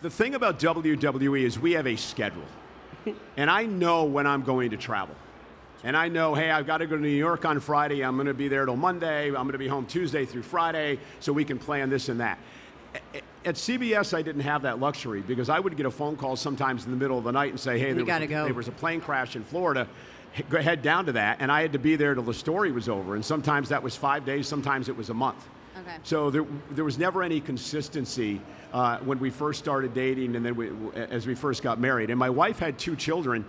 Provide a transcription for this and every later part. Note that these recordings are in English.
the thing about WWE is we have a schedule. And I know when I'm going to travel. And I know, hey, I've got to go to New York on Friday. I'm going to be there till Monday. I'm going to be home Tuesday through Friday, so we can plan this and that. At CBS, I didn't have that luxury because I would get a phone call sometimes in the middle of the night and say, hey, there was a plane crash in Florida. Head down to that. And I had to be there till the story was over. And sometimes that was 5 days. Sometimes it was a month. Okay. So there was never any consistency when we first started dating and then as we first got married. And my wife had 2 children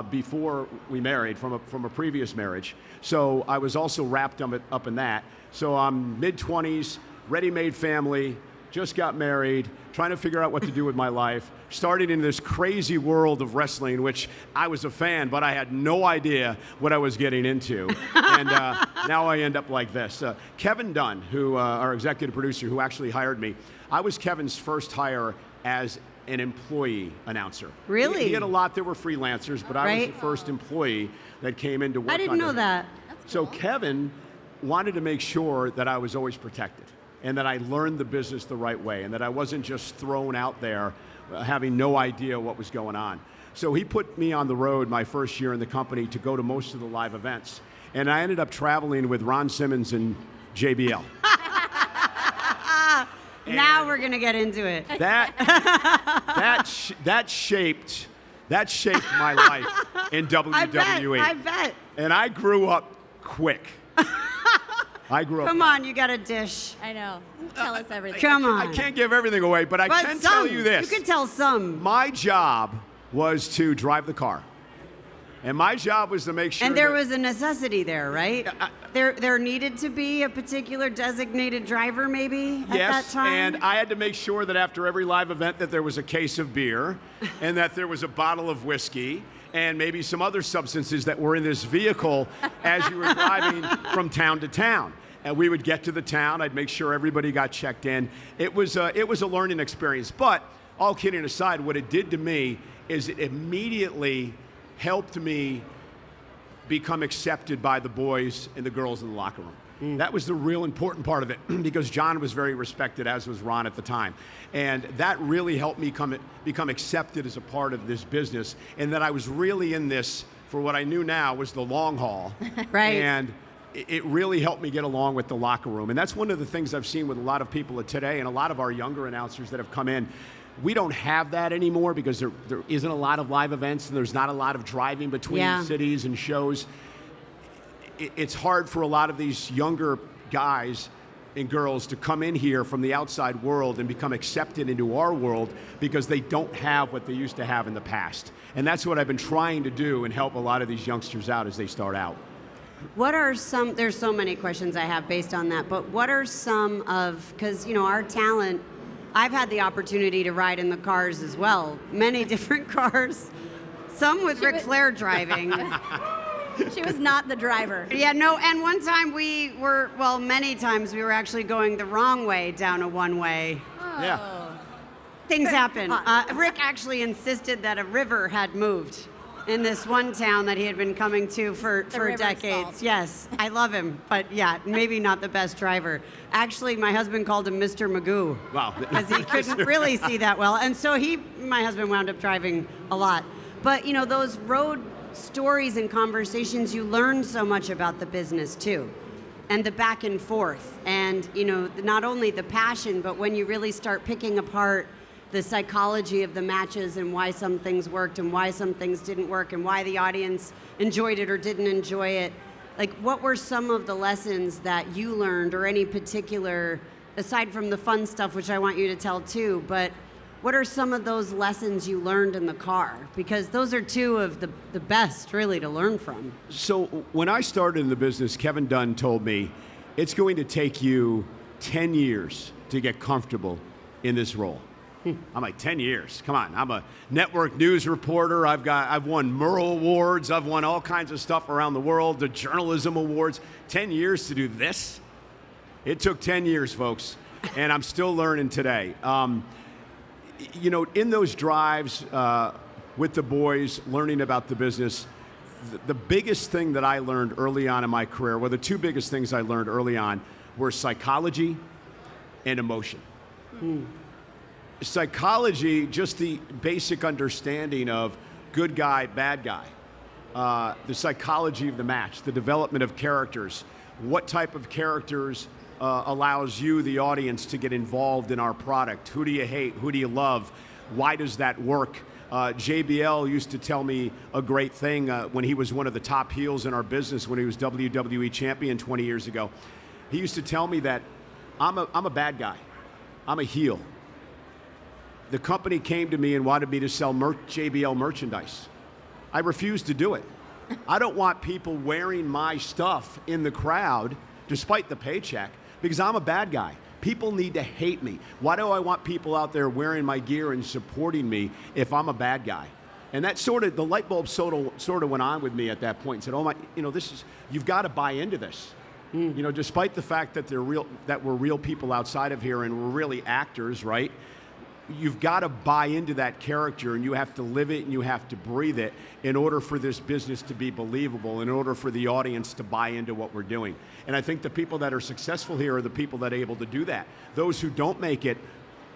before we married from a previous marriage. So I was also wrapped up in that. So I'm mid-20s, ready-made family, just got married, trying to figure out what to do with my life, started in this crazy world of wrestling, which I was a fan, but I had no idea what I was getting into. And now I end up like this. Kevin Dunn, who our executive producer, who actually hired me, I was Kevin's first hire as an employee announcer. Really? He had a lot that were freelancers, but I was the first employee that came in to work. I didn't know that. So Kevin wanted to make sure that I was always protected and that I learned the business the right way and that I wasn't just thrown out there having no idea what was going on. So he put me on the road my first year in the company to go to most of the live events. And I ended up traveling with Ron Simmons and JBL. Now we're going to get into it. That shaped my life in WWE. I bet. And I grew up quick. Come on, you got a dish. I know. Tell us everything. Come on. I can't give everything away, but I can tell you this. You can tell some. My job was to drive the car. And my job was to make sure And there was a necessity there, right? There needed to be a particular designated driver maybe at that time? And I had to make sure that after every live event that there was a case of beer and that there was a bottle of whiskey and maybe some other substances that were in this vehicle as you were driving from town to town. And we would get to the town. I'd make sure everybody got checked in. It was a learning experience. But all kidding aside, what it did to me is it immediately helped me become accepted by the boys and the girls in the locker room. That was the real important part of it because John was very respected, as was Ron at the time. And that really helped me become accepted as a part of this business and that I was really in this for what I knew now was the long haul. Right. And it really helped me get along with the locker room. And that's one of the things I've seen with a lot of people today and a lot of our younger announcers that have come in. We don't have that anymore because there isn't a lot of live events and there's not a lot of driving between cities and shows. It's hard for a lot of these younger guys and girls to come in here from the outside world and become accepted into our world because they don't have what they used to have in the past. And that's what I've been trying to do and help a lot of these youngsters out as they start out. What are some, there's so many questions I have based on that, but what are some of, because, our talent, I've had the opportunity to ride in the cars as well, many different cars, some with Ric Flair driving. She was not the driver. Yeah, no, and one time many times we were actually going the wrong way down a one-way. Oh. Yeah. Things happen. Rick actually insisted that a river had moved in this one town that he had been coming to for decades. Fault. Yes, I love him, but yeah, maybe not the best driver. Actually, my husband called him Mr. Magoo. Wow. Because he couldn't really see that well. And so my husband wound up driving a lot. But, those road stories and conversations, you learn so much about the business too. And the back and forth. And, not only the passion, but when you really start picking apart the psychology of the matches and why some things worked and why some things didn't work and why the audience enjoyed it or didn't enjoy it. Like, what were some of the lessons that you learned or any particular, aside from the fun stuff, which I want you to tell too, but what are some of those lessons you learned in the car? Because those are two of the best, really, to learn from. So when I started in the business, Kevin Dunn told me, it's going to take you 10 years to get comfortable in this role. I'm like, 10 years? Come on. I'm a network news reporter. I've won Murrow Awards. I've won all kinds of stuff around the world, the journalism awards. 10 years to do this? It took 10 years, folks, and I'm still learning today. In those drives with the boys, learning about the business, the biggest thing that I learned early on in my career, well, the two biggest things I learned early on were psychology and emotion. psychology, just the basic understanding of good guy, bad guy, the psychology of the match, the development of characters, what type of characters allows you, the audience, to get involved in our product. Who do you hate? Who do you love? Why does that work? JBL used to tell me a great thing when he was one of the top heels in our business when he was WWE champion 20 years ago. He used to tell me that I'm a bad guy. I'm a heel. The company came to me and wanted me to sell JBL merchandise. I refused to do it. I don't want people wearing my stuff in the crowd, despite the paycheck, because I'm a bad guy. People need to hate me. Why do I want people out there wearing my gear and supporting me if I'm a bad guy? And that the light bulb sort of went on with me at that point and said, oh my, you've got to buy into this. Despite the fact that we're real people outside of here and we're really actors, right? You've got to buy into that character, and you have to live it and you have to breathe it in order for this business to be believable, in order for the audience to buy into what we're doing. And I think the people that are successful here are the people that are able to do that. Those who don't make it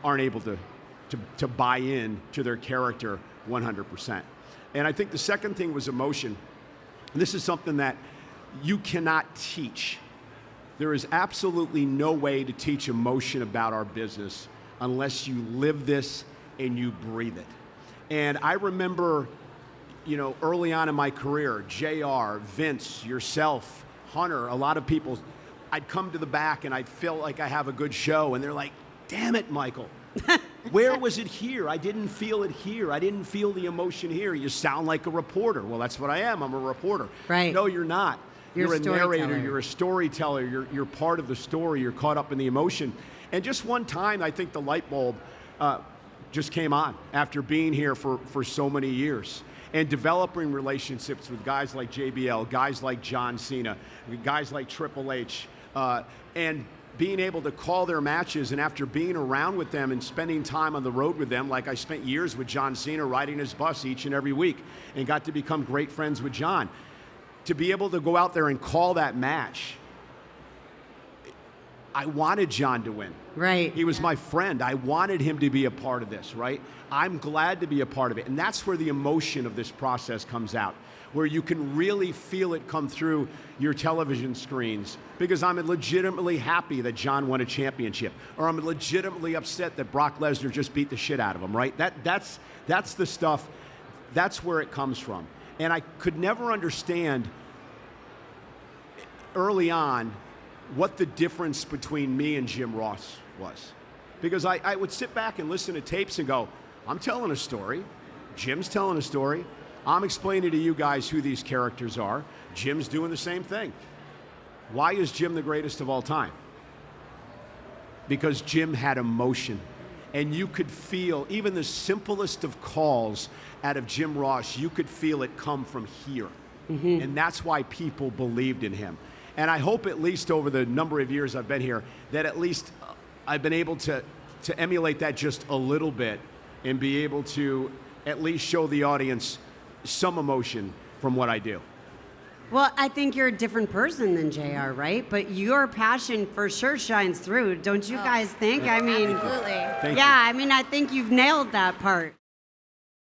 aren't able to buy in to their character 100%. And I think the second thing was emotion. This is something that you cannot teach. There is absolutely no way to teach emotion about our business unless you live this and you breathe it. And I remember, early on in my career, JR, Vince, yourself, Hunter, a lot of people, I'd come to the back and I'd feel like I have a good show, and they're like, damn it, Michael. Where was it here? I didn't feel it here. I didn't feel the emotion here. You sound like a reporter. Well, that's what I am. I'm a reporter. Right. No, you're not. You're a narrator. You're a storyteller. You're part of the story. You're caught up in the emotion. And just one time, I think the light bulb just came on after being here for so many years and developing relationships with guys like JBL, guys like John Cena, guys like Triple H, and being able to call their matches. And after being around with them and spending time on the road with them, like I spent years with John Cena riding his bus each and every week and got to become great friends with John, to be able to go out there and call that match, I wanted John to win. Right. He was my friend. I wanted him to be a part of this, right? I'm glad to be a part of it. And that's where the emotion of this process comes out, where you can really feel it come through your television screens, because I'm legitimately happy that John won a championship, or I'm legitimately upset that Brock Lesnar just beat the shit out of him, right? That's the stuff, that's where it comes from. And I could never understand early on what the difference between me and Jim Ross was. Because I would sit back and listen to tapes and go, I'm telling a story, Jim's telling a story, I'm explaining to you guys who these characters are, Jim's doing the same thing. Why is Jim the greatest of all time? Because Jim had emotion. And you could feel, even the simplest of calls out of Jim Ross, you could feel it come from here. Mm-hmm. And that's why people believed in him. And I hope at least over the number of years I've been here, that at least I've been able to emulate that just a little bit and be able to at least show the audience some emotion from what I do. Well, I think you're a different person than JR, right? But your passion for sure shines through, don't you guys think? I mean, Absolutely. Thank you. I mean, I think you've nailed that part.